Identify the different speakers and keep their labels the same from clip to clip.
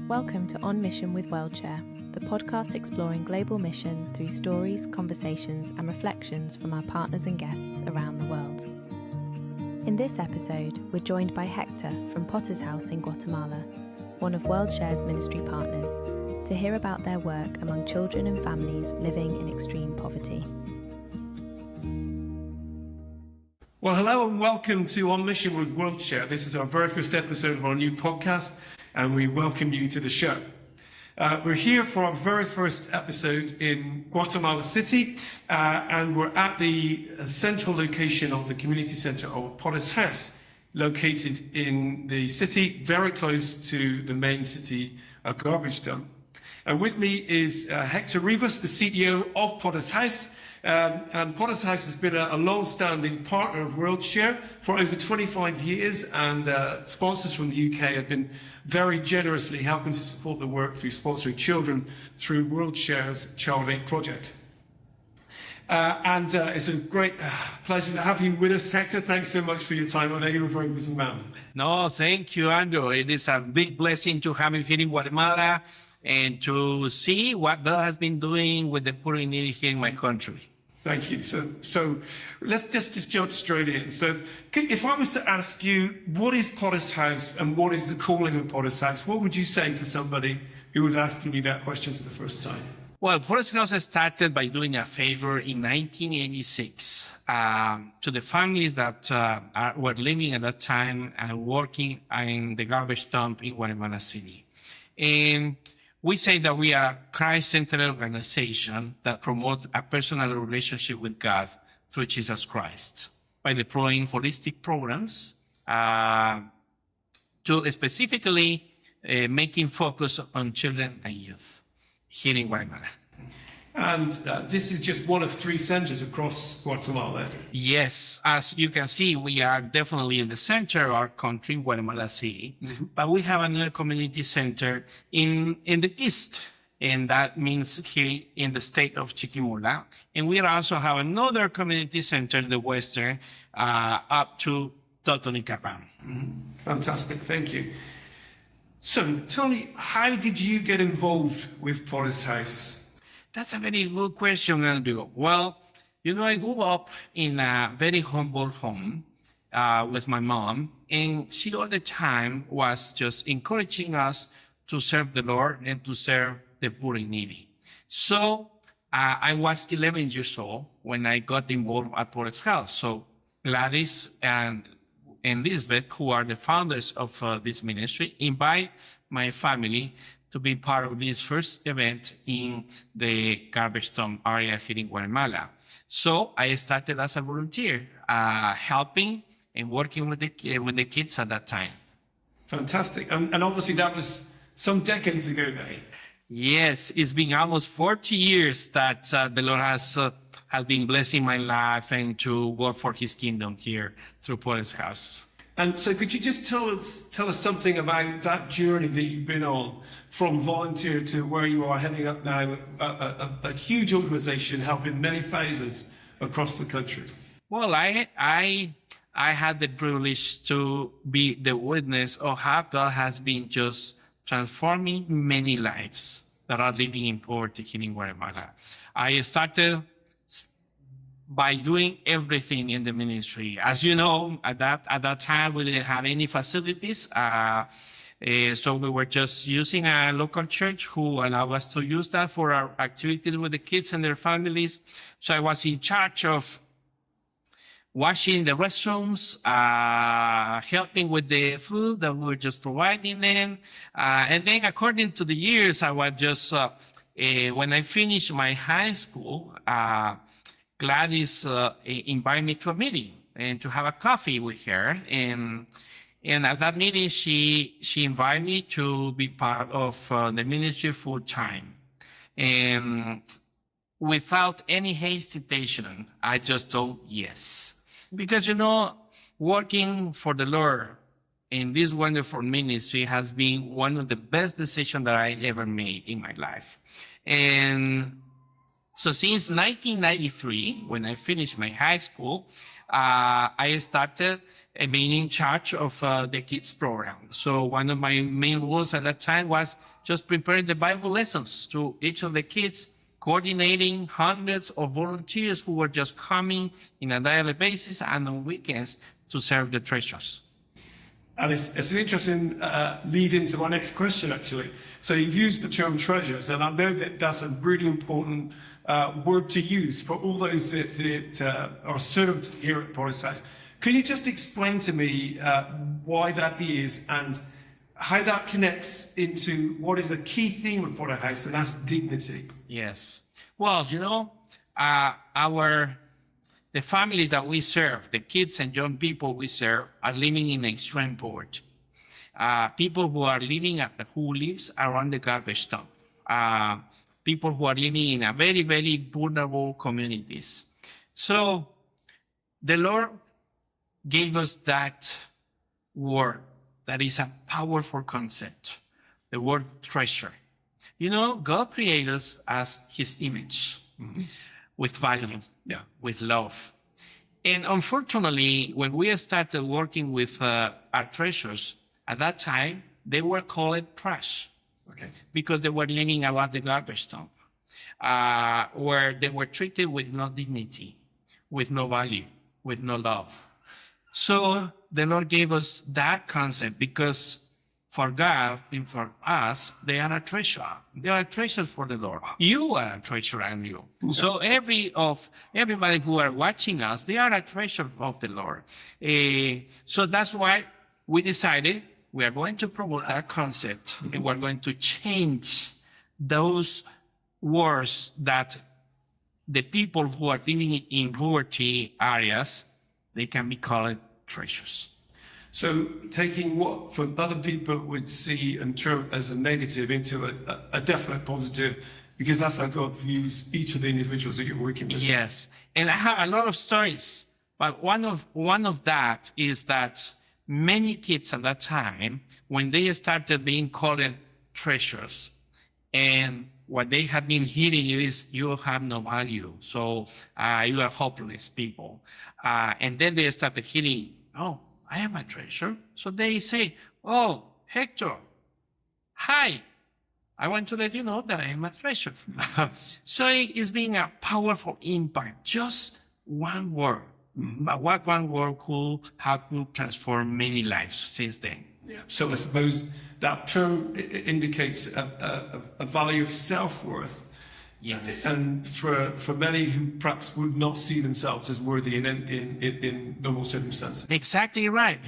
Speaker 1: Welcome to On Mission with WorldShare, the podcast exploring global mission through stories, conversations, and reflections from our partners and guests around the world. In this episode, we're joined by Hector from Potter's House in Guatemala, one of WorldShare's ministry partners, to hear about their work among children and families living in extreme poverty.
Speaker 2: Well, hello and welcome to On Mission with WorldShare. This is our very first episode of our new podcast, and we welcome you to the show. We're here for our very first episode in Guatemala City, and we're at the central location of the community center of Potter's House, located in the city, very close to the main city garbage dump. And with me is Hector Rivas, the CEO of Potter's House. And Potter's House has been a long-standing partner of WorldShare for over 25 years, and sponsors from the UK have been very generously helping to support the work through sponsoring children through WorldShare's Child Aid project. It's a great pleasure to have you with us, Hector. Thanks so much for your time. I know you're a very busy man.
Speaker 3: No, thank you, Andrew. It is a big blessing to have you here in Guatemala and to see what God has been doing with the poor and needy here in my country.
Speaker 2: Thank you. So let's just jump straight in. So if I was to ask you, what is Potter's House and what is the calling of Potter's House, what would you say to somebody who was asking you that question for the first time?
Speaker 3: Well, Potter's House started by doing a favor in 1986 to the families that were living at that time and working in the garbage dump in Guatemala City. And we say that we are a Christ-centered organization that promotes a personal relationship with God through Jesus Christ by deploying holistic programs to specifically making focus on children and youth here in Guatemala.
Speaker 2: And this is just one of 3 centers across Guatemala.
Speaker 3: Yes, as you can see, we are definitely in the center of our country, Guatemala City, but we have another community center in the east, and that means here in the state of Chiquimula. And we also have another community center in the western, up to Totonicapán.
Speaker 2: Fantastic, thank you. So tell me, how did you get involved with Potter's House?
Speaker 3: That's a very good question, Andrew. Well, I grew up in a very humble home with my mom, and she all the time was just encouraging us to serve the Lord and to serve the poor and needy. So I was 11 years old when I got involved at Potter's House. So Gladys and Lisbeth, who are the founders of this ministry, invite my family to be part of this first event in the garbage dump area here in Guatemala. So I started as a volunteer, helping and working with the kids at that time.
Speaker 2: Fantastic. And obviously that was some decades ago now.
Speaker 3: Yes, it's been almost 40 years that the Lord has been blessing my life and to work for His kingdom here through Potter's House.
Speaker 2: And so could you just tell us something about that journey that you've been on from volunteer to where you are heading up now, a huge organization helping many thousands across the country?
Speaker 3: Well, I had the privilege to be the witness of how God has been just transforming many lives that are living in poverty here in Guatemala. I started by doing everything in the ministry. As you know, at that time, we didn't have any facilities. So we were just using a local church who allowed us to use that for our activities with the kids and their families. So I was in charge of washing the restrooms, helping with the food that we were just providing them. And then according to the years, I was just, when I finished my high school, Gladys invited me to a meeting and to have a coffee with her. And at that meeting, she invited me to be part of the ministry full time. And without any hesitation, I just told yes. Because, working for the Lord in this wonderful ministry has been one of the best decisions that I ever made in my life. And So since 1993, when I finished my high school, I started being in charge of the kids program. So one of my main roles at that time was just preparing the Bible lessons to each of the kids, coordinating hundreds of volunteers who were just coming in a daily basis and on weekends to serve the treasures.
Speaker 2: And it's an interesting lead into my next question, actually. So you've used the term treasures, and I know that that's a really important word to use for all those that are served here at Porter's House. Can you just explain to me why that is and how that connects into what is a key theme of Porter House, and that's dignity?
Speaker 3: Yes. Well, the families that we serve, the kids and young people we serve, are living in extreme poverty. People who lives around the garbage dump. People who are living in a very, very vulnerable communities. So the Lord gave us that word that is a powerful concept, the word treasure. God created us as his image, with value, with love. And unfortunately, when we started working with our treasures, at that time, they were called trash. Okay. Because they were living around the garbage dump, where they were treated with no dignity, with no value, with no love. So the Lord gave us that concept because for God and for us, they are a treasure. They are treasures for the Lord. You are a treasure, and you. Okay. So everybody who are watching us, they are a treasure of the Lord. So that's why we decided we are going to promote that concept, and we're going to change those words that the people who are living in poverty areas, they can be called treasures.
Speaker 2: So taking what for other people would see and term as a negative into a definite positive, because that's how God views each of the individuals that you're working with.
Speaker 3: Yes, and I have a lot of stories, but one of that is that many kids at that time, when they started being called treasures, and what they have been hearing is, you have no value, so you are hopeless people. And then they started hearing, oh, I am a treasure. So they say, oh, Hector, hi, I want to let you know that I am a treasure. So it's been a powerful impact, just one word. But what one word could have transformed many lives since then.
Speaker 2: Yeah. So I suppose that term indicates a value of self-worth.
Speaker 3: Yes.
Speaker 2: And for many who perhaps would not see themselves as worthy in normal circumstances.
Speaker 3: Exactly right.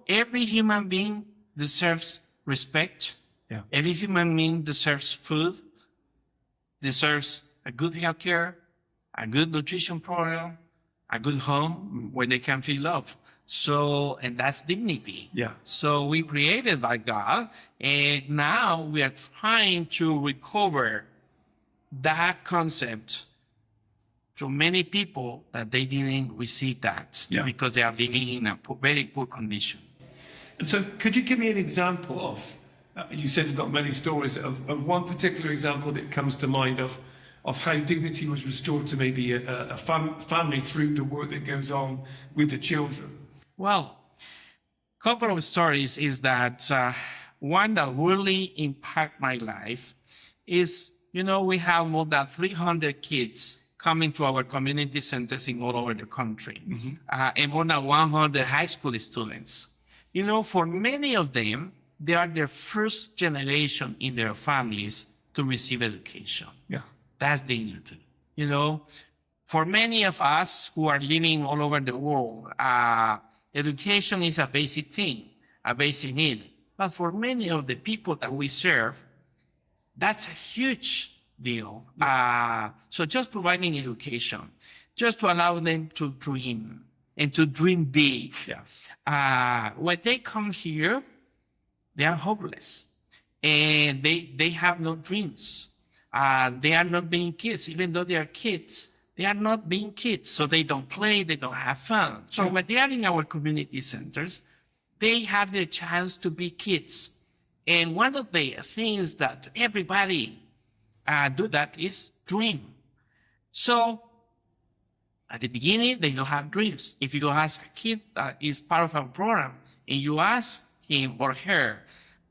Speaker 3: Every human being deserves respect. Yeah. Every human being deserves food, deserves a good health care, a good nutrition program, a good home where they can feel love. So, and that's dignity. Yeah. So we created by God, and now we are trying to recover that concept to many people that they didn't receive that because they are living in a very poor condition.
Speaker 2: And so could you give me an example of, you said you've got many stories, of one particular example that comes to mind of how dignity was restored to maybe a family through the work that goes on with the children?
Speaker 3: Well, a couple of stories is that one that really impacted my life is, we have more than 300 kids coming to our community centers in all over the country, and more than 100 high school students. For many of them, they are their first generation in their families to receive education. Yeah. That's dignity. For many of us who are living all over the world, education is a basic thing, a basic need. But for many of the people that we serve, that's a huge deal. So just providing education, just to allow them to dream and to dream big. Yeah. When they come here, they are hopeless and they have no dreams. They are not being kids, even though they are kids. They are not being kids, so they don't play, they don't have fun. So when they are in our community centers, they have the chance to be kids. And one of the things that everybody do that is dream. So at the beginning, they don't have dreams. If you ask a kid that is part of our program and you ask him or her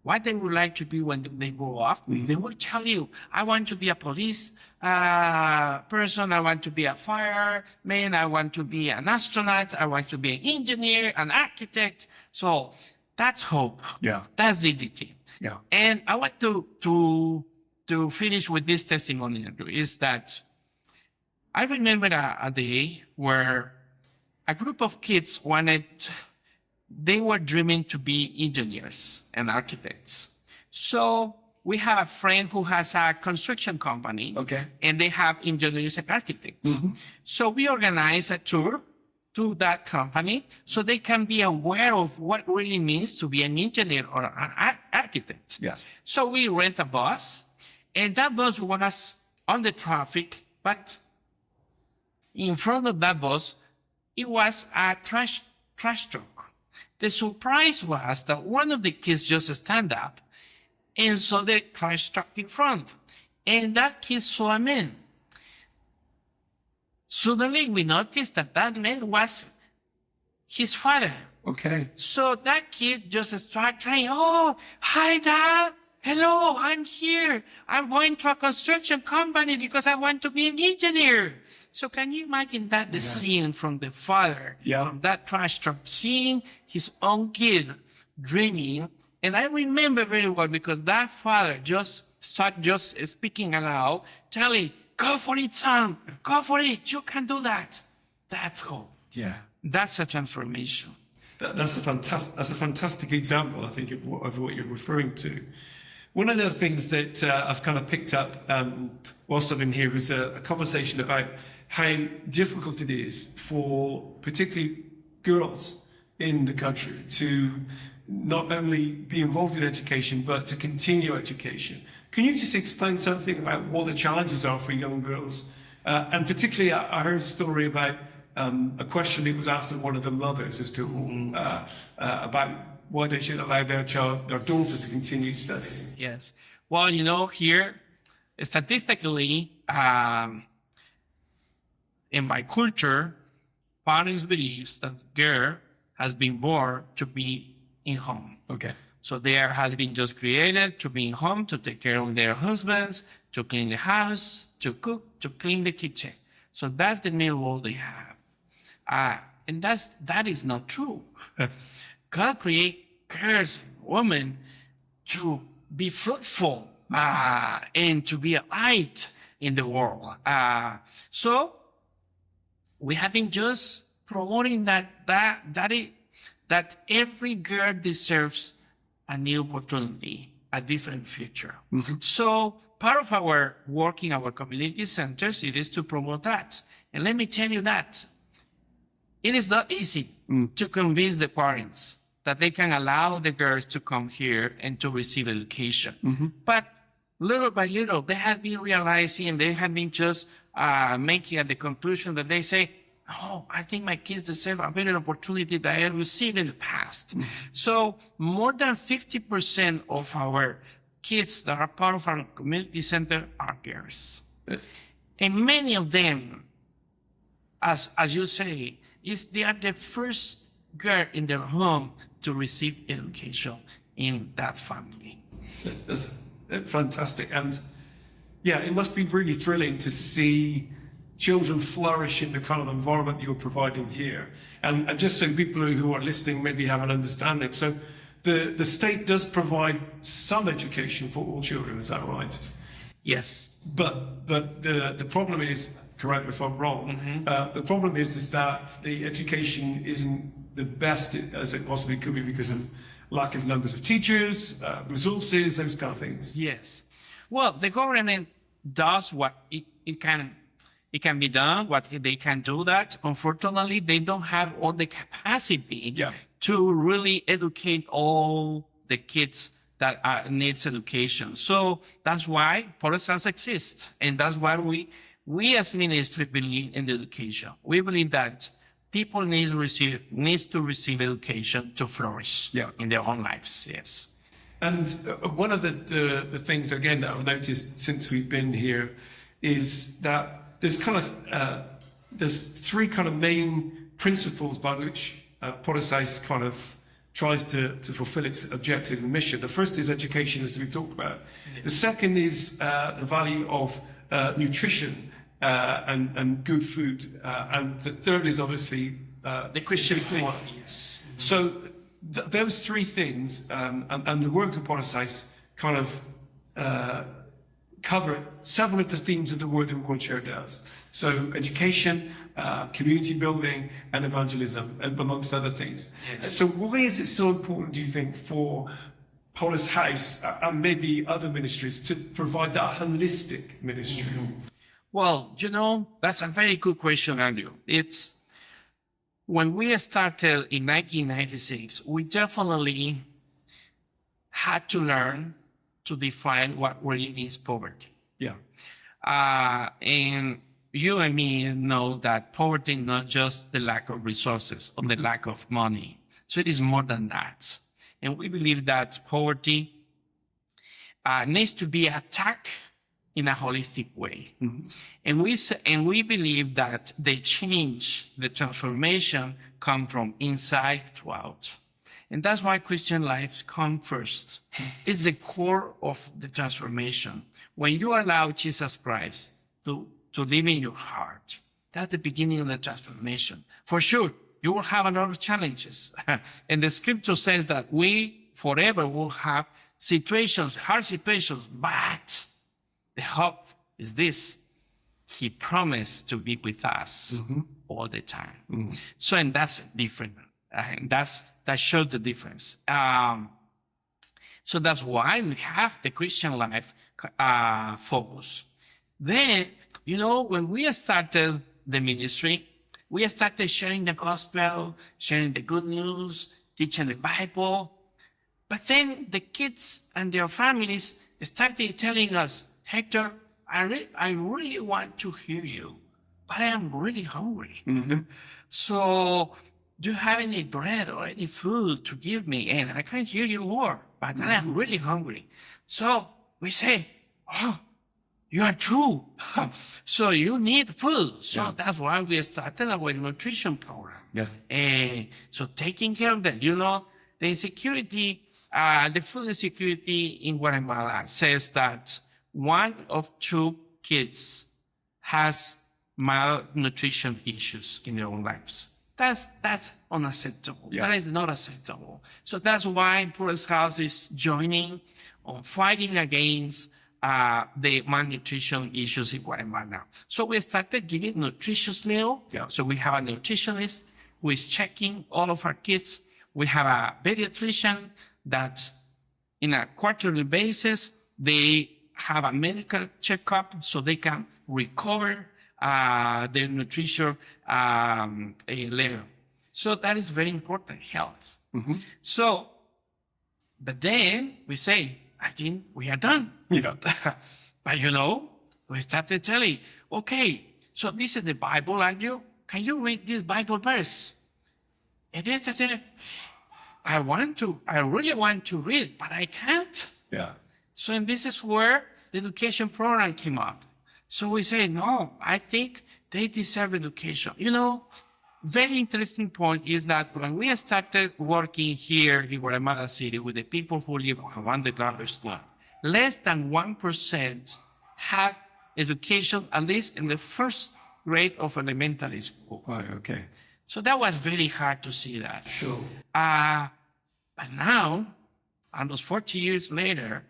Speaker 3: what they would like to be when they grow up, they will tell you, I want to be a police person, I want to be a fireman, I want to be an astronaut, I want to be an engineer, an architect. So that's hope.
Speaker 2: Yeah.
Speaker 3: That's dignity.
Speaker 2: Yeah.
Speaker 3: And I want to finish with this testimony, Andrew, is that I remember a day where a group of kids they were dreaming to be engineers and architects. So we have a friend who has a construction company.
Speaker 2: Okay.
Speaker 3: And they have engineers and architects. So we organize a tour to that company so they can be aware of what it really means to be an engineer or an architect.
Speaker 2: Yes.
Speaker 3: So we rent a bus, and that bus was on the traffic, but in front of that bus, it was a trash truck. The surprise was that one of the kids just stand up and saw the trash truck in front. And that kid saw a man. Suddenly, we noticed that that man was his father.
Speaker 2: Okay.
Speaker 3: So that kid just started trying, oh, hi, Dad. Hello, I'm here. I'm going to a construction company because I want to be an engineer. So can you imagine that, the scene from the father, from that trash truck, seeing his own kid dreaming. And I remember very well because that father just started speaking aloud, telling, go for it, son. Go for it. You can do that. That's hope.
Speaker 2: Yeah.
Speaker 3: That's a transformation.
Speaker 2: That's a fantastic example, I think, of what you're referring to. One of the things that I've kind of picked up whilst I've been here was a conversation about how difficult it is for particularly girls in the country to not only be involved in education, but to continue education. Can you just explain something about what the challenges are for young girls? And particularly, I heard a story about a question that was asked of one of the mothers as to about why they should allow their daughters to continue studying.
Speaker 3: Yes. Well, here, statistically, in my culture, parents believe that girl has been born to be in home.
Speaker 2: Okay.
Speaker 3: So they have been just created to be in home, to take care of their husbands, to clean the house, to cook, to clean the kitchen. So that's the main role they have. And that is not true. God created girls and women to be fruitful and to be a light in the world. So we have been just promoting that every girl deserves a new opportunity, a different future. So part of our work in our community centers, it is to promote that. And let me tell you that it is not easy to convince the parents that they can allow the girls to come here and to receive education. But little by little, they have been realizing, and they have been just making the conclusion that they say, oh, I think my kids deserve a better opportunity that I received in the past. So more than 50% of our kids that are part of our community center are girls. And many of them, as you say, they are the first girl in their home to receive education in that family.
Speaker 2: That's fantastic. And yeah, it must be really thrilling to see children flourish in the kind of environment you're providing here. And just so people who are listening maybe have an understanding. So the state does provide some education for all children, is that right?
Speaker 3: Yes.
Speaker 2: But the problem is, correct me if I'm wrong, the problem is that the education isn't the best as it possibly could be because of lack of numbers of teachers, resources, those kind of things.
Speaker 3: Yes. Well, the government does what it can be done, what they can do that. Unfortunately, they don't have all the capacity to really educate all the kids that needs education. So that's why programs exist. And that's why we as ministry believe in education. We believe that people need to receive education to flourish in their own lives. Yes.
Speaker 2: And one of the things, again, that I've noticed since we've been here is that there's three kind of main principles by which Policy's kind of tries to fulfill its objective and mission. The first is education, as we've talked about. The second is the value of nutrition and good food. And the third is obviously
Speaker 3: The Christian faith. Yes.
Speaker 2: so those three things and the work of Policy's kind of cover several of the themes of the work that WorldShare does. So education, community building, and evangelism, amongst other things.
Speaker 3: Yes.
Speaker 2: So why is it so important, do you think, for Paula's House and maybe other ministries to provide that holistic ministry?
Speaker 3: Well, that's a very good question, Andrew. It's when we started in 1996, we definitely had to learn to define what really means poverty.
Speaker 2: Yeah.
Speaker 3: And you and me know that poverty is not just the lack of resources or the lack of money. So it is more than that. And we believe that poverty needs to be attacked in a holistic way. Mm-hmm. And we believe that the change, the transformation come from inside to out. And that's why Christian lives come first. It's the core of the transformation. When you allow Jesus Christ to live in your heart, that's the beginning of the transformation. For sure, you will have a lot of challenges. And the scripture says that we forever will have situations, hard situations, but the hope is this. He promised to be with us all the time. Mm-hmm. So, and that's different. That shows the difference. So that's why we have the Christian life focus. Then, when we started the ministry, we started sharing the gospel, sharing the good news, teaching the Bible. But then the kids and their families started telling us, Hector, I really want to hear you, but I am really hungry. Mm-hmm. So do you have any bread or any food to give me? And I can hear you more, but I am really hungry. So we say, oh, you are true. So you need food. So that's why we started our nutrition program. Yeah. So taking care of that, the insecurity, the food insecurity in Guatemala says that 1 of 2 kids has malnutrition issues in their own lives. That's unacceptable. Yeah. That is not acceptable. So that's why Paula's House is joining on fighting against the malnutrition issues in Guatemala. So we started giving nutritious meal. Yeah. So we have a nutritionist who is checking all of our kids. We have a pediatrician that in a quarterly basis, they have a medical checkup so they can recover their nutrition later. So that is very important, health. Mm-hmm. So, but then we say, I think we are done. Yeah. But we started telling, okay, so this is the Bible, aren't you? Can you read this Bible verse? And then I said, I really want to read, but I can't. Yeah. So and this is where the education program came up. So we say, no, I think they deserve education. Very interesting point is that when we started working here in Guatemala City with the people who live around the garbage dump, less than 1% have education, at least in the first grade of elementary school.
Speaker 2: Oh, okay.
Speaker 3: So that was very hard to see that.
Speaker 2: Sure.
Speaker 3: But now, almost 40 years later,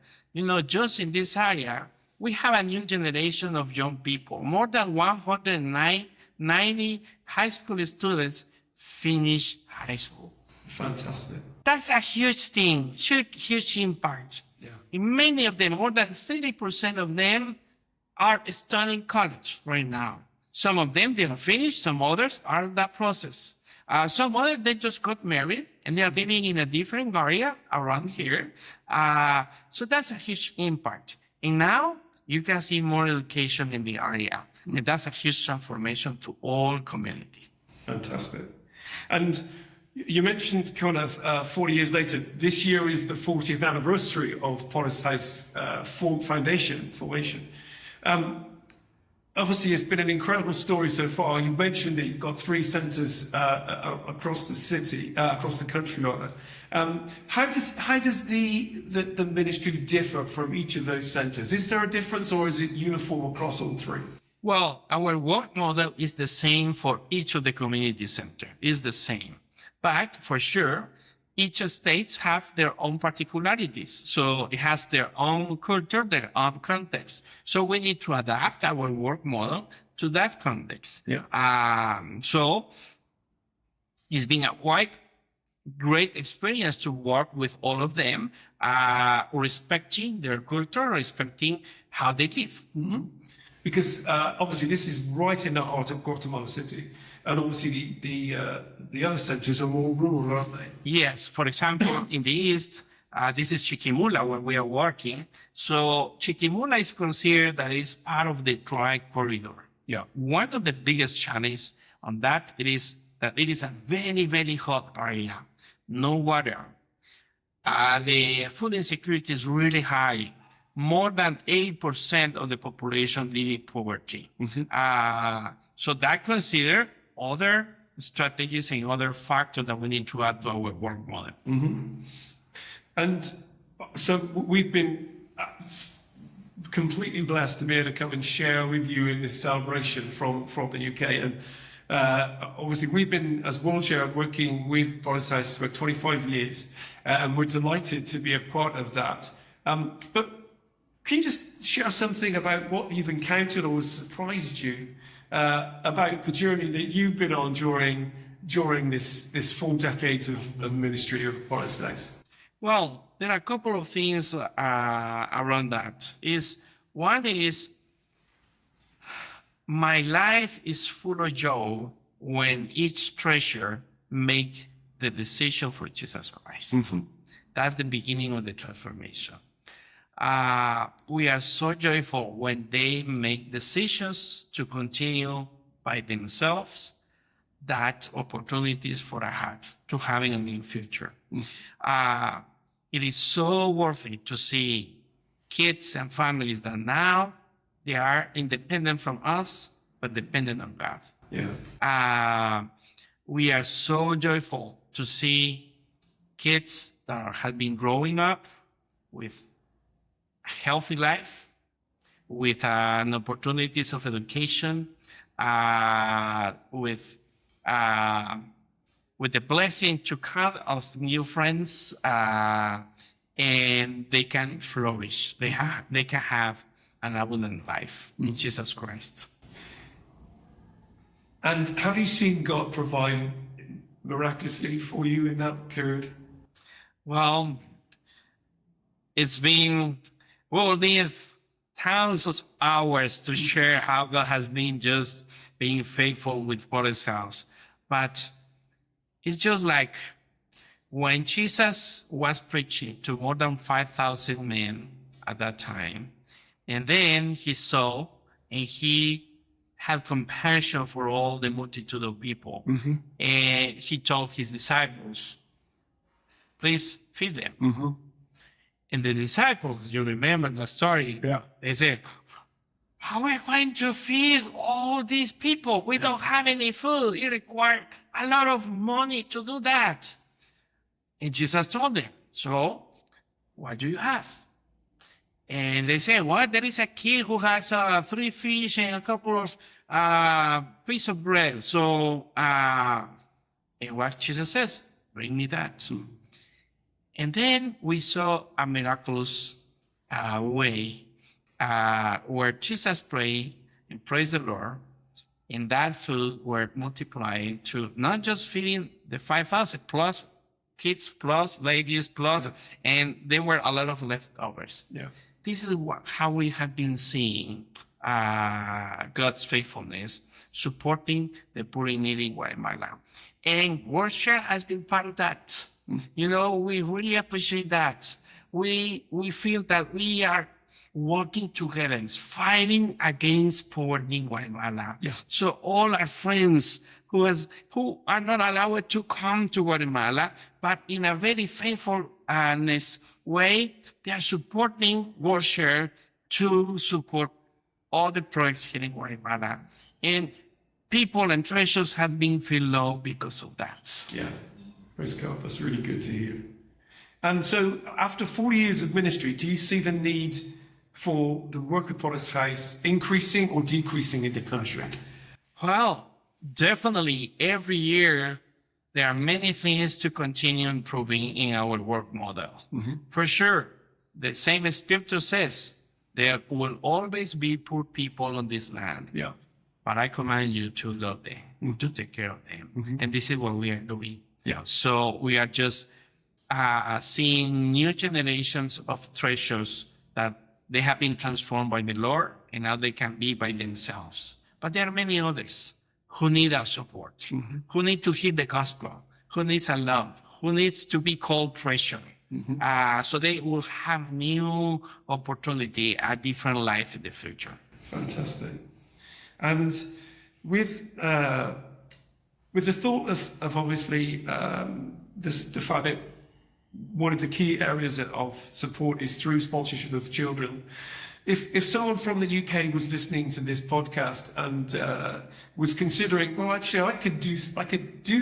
Speaker 3: just in this area, we have a new generation of young people. More than 190 high school students finish high school.
Speaker 2: Fantastic.
Speaker 3: That's a huge thing, huge impact. Yeah. In many of them, more than 30% of them are studying college right now. Some of them, they have finished. Some others are in that process. Some others, they just got married and they are living in a different area around here. So that's a huge impact. And now you can see more education in the area. And that's a huge transformation to all community.
Speaker 2: Fantastic. And you mentioned kind of 40 years later, this year is the 40th anniversary of Policy's formation. obviously, it's been an incredible story so far. You mentioned that you've got 3 centres across the city, across the country, rather. How does the ministry differ from each of those centres? Is there a difference, or is it uniform across all 3?
Speaker 3: Well, our work model is the same for each of the community centers. It's the same. But for sure, each states have their own particularities. So it has their own culture, their own context. So we need to adapt our work model to that context.
Speaker 2: Yeah.
Speaker 3: So it's been a quite great experience to work with all of them, respecting their culture, respecting how they live.
Speaker 2: Mm-hmm. Because obviously this is right in the heart of Guatemala City, and obviously the other centres are more rural, aren't they?
Speaker 3: Yes. For example, in the east, this is Chiquimula where we are working. So Chiquimula is considered that it's part of the dry corridor.
Speaker 2: Yeah.
Speaker 3: One of the biggest challenges on that is that it is a very, very hot area. No water. The food insecurity is really high. More than 8% of the population live in poverty. Mm-hmm. So that consider other strategies and other factors that we need to add to our work model.
Speaker 2: Mm-hmm. And so we've been completely blessed to be able to come and share with you in this celebration from the UK. And obviously we've been, as WorldShare, working with Boris for 25 years, and we're delighted to be a part of that. But can you just share something about what you've encountered or surprised you about the journey that you've been on during this 4 decades of ministry of Boris?
Speaker 3: Well, there are a couple of things around that. One is my life is full of joy when each treasure make the decision for Jesus Christ. Mm-hmm. That's the beginning of the transformation. We are so joyful when they make decisions to continue by themselves, that opportunities for having a new future. It is so worth it to see kids and families that now they are independent from us, but dependent on God.
Speaker 2: Yeah.
Speaker 3: We are so joyful to see kids that have been growing up with a healthy life, with opportunities of education, with the blessing to come of new friends, and they can flourish. They can have an abundant life in Jesus Christ.
Speaker 2: And have you seen God provide miraculously for you in that period?
Speaker 3: Well, we'll need thousands of hours to share how God has been just being faithful with Boris House. But it's just like when Jesus was preaching to more than 5,000 men at that time, and then he saw and he had compassion for all the multitude of people. Mm-hmm. And he told his disciples, please feed them. Mm-hmm. And the disciples, you remember the story, they said, how are we going to feed all these people? We don't have any food. It requires a lot of money to do that. And Jesus told them, so what do you have? And they said, well, there is a kid who has 3 fish and a couple of pieces of bread. So, and what Jesus says, bring me that. And then we saw a miraculous way where Jesus prayed and praised the Lord, and that food were multiplying to not just feeding the 5,000 plus kids, plus ladies, plus, and there were a lot of leftovers.
Speaker 2: Yeah.
Speaker 3: This is how we have been seeing God's faithfulness, supporting the poor and needy in Guatemala. And WorldShare has been part of that. You know, we really appreciate that. We feel that we are working together, fighting against poverty in Guatemala. Yeah. So all our friends who are not allowed to come to Guatemala, but in a very faithfulness way, they are supporting WorldShare to support all the projects here in Guatemala. And people and treasures have been filled up because of that.
Speaker 2: Yeah, praise God. That's really good to hear. And so after 40 years of ministry, do you see the need for the work of Potter's House increasing or decreasing in the country?
Speaker 3: Well, definitely every year there are many things to continue improving in our work model. For sure, the same as Scripture says, there will always be poor people on this land.
Speaker 2: Yeah.
Speaker 3: But I command you to love them, to take care of them. And this is what we are doing.
Speaker 2: Yeah.
Speaker 3: So we are just seeing new generations of treasures that they have been transformed by the Lord, and now they can be by themselves. But there are many others who need our support, who need to hear the gospel, who needs a love, who needs to be called treasure. So they will have new opportunity, a different life in the future.
Speaker 2: Fantastic. And with the thought of obviously the fact that one of the key areas of support is through sponsorship of children. If someone from the UK was listening to this podcast and was considering, well, actually, I could do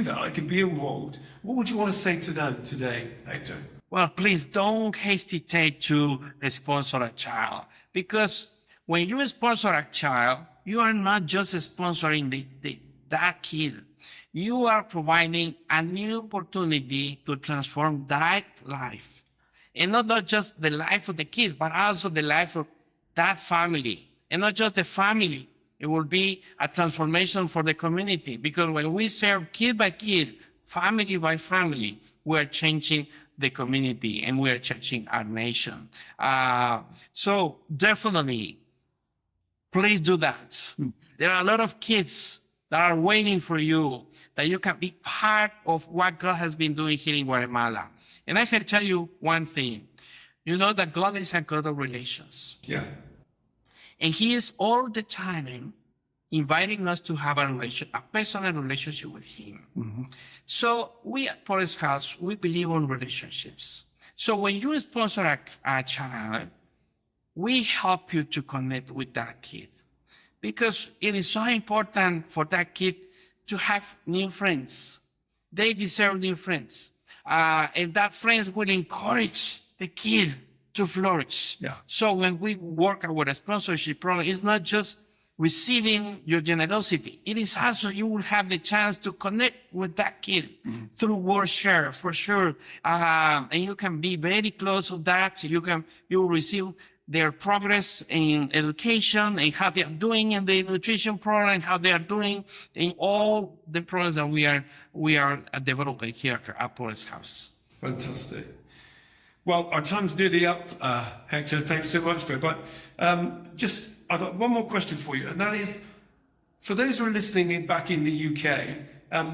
Speaker 2: that, I could be involved, what would you want to say to them today, Hector?
Speaker 3: Well, please don't hesitate to sponsor a child, because when you sponsor a child, you are not just sponsoring that kid. You are providing a new opportunity to transform that life. And not just the life of the kid, but also the life of that family. And not just the family. It will be a transformation for the community. Because when we serve kid by kid, family by family, we are changing the community and we are changing our nation. So definitely, please do that. There are a lot of kids that are waiting for you, that you can be part of what God has been doing here in Guatemala. And I can tell you one thing. You know that God is a God of relations.
Speaker 2: Yeah.
Speaker 3: And He is all the time inviting us to have a personal relationship with Him. So we at Potter's House, we believe in relationships. So when you sponsor a child, we help you to connect with that kid. Because it is so important for that kid to have new friends. They deserve new friends. And that friends will encourage the kid to flourish.
Speaker 2: Yeah.
Speaker 3: So when we work our sponsorship program, it's not just receiving your generosity. It is also you will have the chance to connect with that kid through WorldShare, for sure. And you can be very close to that. You will receive their progress in education and how they are doing in the nutrition program, how they are doing in all the programs that we are developing here at Potter's House.
Speaker 2: Fantastic. Well, our time's nearly up, Hector. Thanks so much for it. But I've got one more question for you, and that is, for those who are listening back in the UK,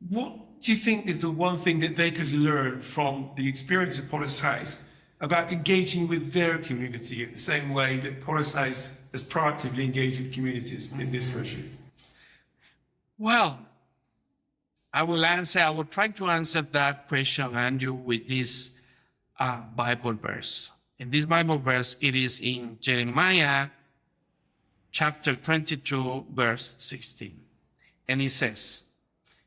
Speaker 2: what do you think is the one thing that they could learn from the experience of Potter's House about engaging with their community in the same way that Potter's House has proactively engaged with communities in this country?
Speaker 3: Well, I will try to answer that question, Andrew, with this Bible verse. In this Bible verse, it is in Jeremiah chapter 22, verse 16. And it says,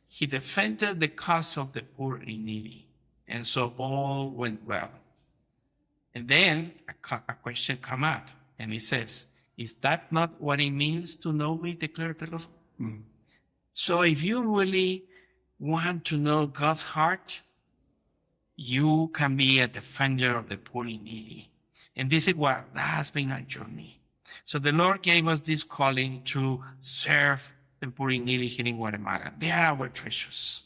Speaker 3: He defended the cause of the poor and needy, and so all went well. And then a question come up, and it says, is that not what it means to know me, declared the Lord? So if you really want to know God's heart, you can be a defender of the poor and needy. And this is that has been our journey. So the Lord gave us this calling to serve the poor and needy here in Guatemala. They are our treasures.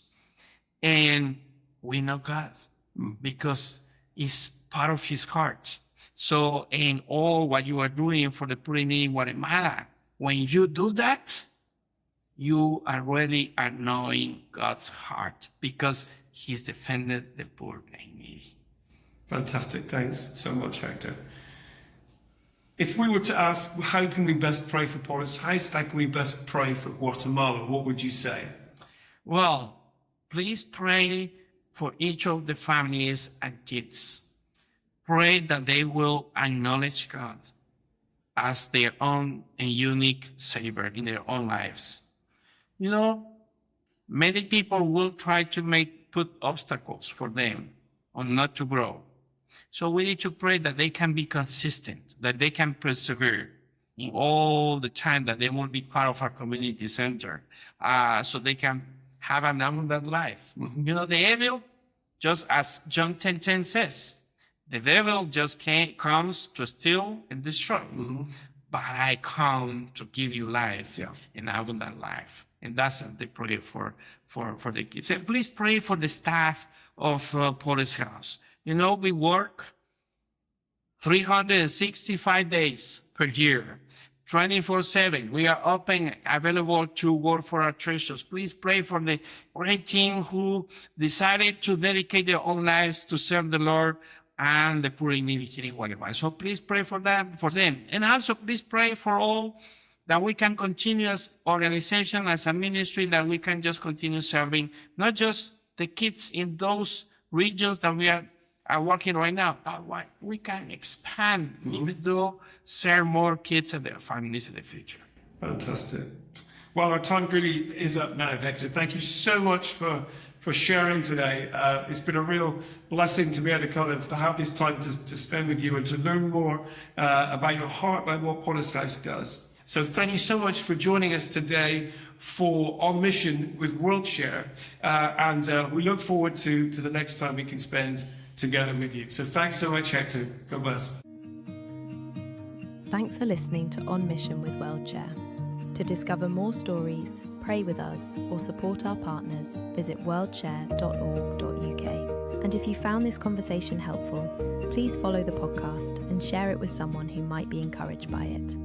Speaker 3: And we know God because it's part of His heart. So in all what you are doing for the poor and needy in Guatemala, when you do that, you already are knowing God's heart because He's defended the poor and needy.
Speaker 2: Fantastic. Thanks so much, Hector. If we were to ask, how can we best pray for Potter's House? How can we best pray for Guatemala? What would you say?
Speaker 3: Well, please pray for each of the families and kids. Pray that they will acknowledge God. as their own and unique savior in their own lives. You know, many people will try to put obstacles for them on not to grow. So we need to pray that they can be consistent, that they can persevere in all the time that they will be part of our community center, so they can have an abundant life. You know, the devil, just as John 10:10 says, the devil just comes to steal and destroy. But I come to give you life, an abundant life. And that's what they pray for the kids. And please pray for the staff of Police House. You know, we work 365 days per year, 24/7. We are open, available to work for our treasures. Please pray for the great team who decided to dedicate their own lives to serve the Lord and the poor and needy here in Guatemala. So please pray for them. And also please pray for all that we can continue as organization, as a ministry, that we can just continue serving, not just the kids in those regions that we are working right now, but we can expand, even though serve more kids and their families in the future.
Speaker 2: Fantastic. Well, our time really is up now, Hector. Thank you so much for sharing today. It's been a real blessing to be able to kind of have this time to spend with you and to learn more about your heart, about what Police House does. So thank you so much for joining us today for On Mission with WorldShare. And we look forward to the next time we can spend together with you. So thanks so much, Hector. God bless.
Speaker 1: Thanks for listening to On Mission with WorldShare. To discover more stories, pray with us, or support our partners, visit worldshare.org.uk. And if you found this conversation helpful, please follow the podcast and share it with someone who might be encouraged by it.